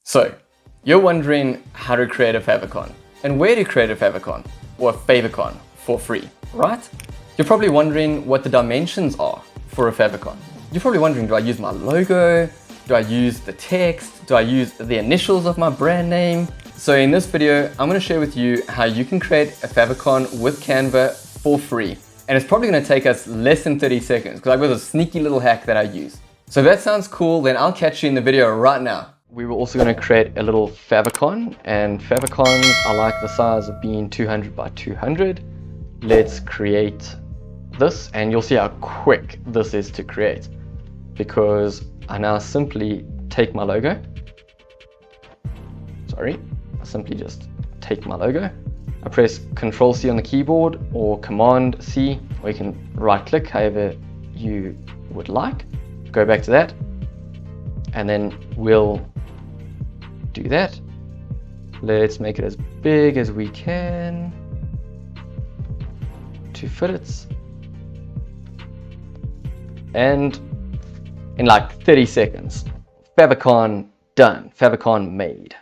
So, you're wondering how to create a favicon and where to create a favicon or a favicon for free, right? You're probably wondering what the dimensions are for a favicon. You're probably wondering, do I use my logo? Do I use the text? Do I use the initials of my brand name? So in this video, I'm going to share with you how you can create a favicon with Canva for free. And it's probably going to take us less than 30 seconds because I've got a sneaky little hack that I use. So if that sounds cool, then I'll catch you in the video right now. We were also going to create a little favicon, and favicons I like the size of being 200 by 200. Let's create this and you'll see how quick this is to create, because I now simply take my logo. I simply just take my logo. I press Control C on the keyboard or Command C, or you can right click however you would like. Go back to that and then we'll do that. Let's make it as big as we can to fit it. And in like 30 seconds, favicon done, favicon made,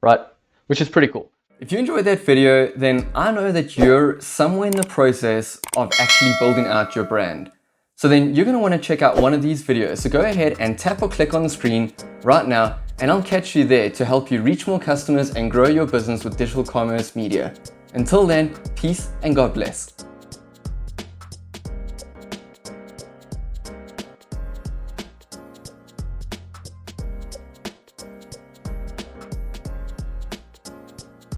right? Which is pretty cool. If you enjoyed that video, then I know that you're somewhere in the process of actually building out your brand. So then you're going to want to check out one of these videos. So go ahead and tap or click on the screen right now, and I'll catch you there to help you reach more customers and grow your business with digital commerce media. Until then, peace and God bless.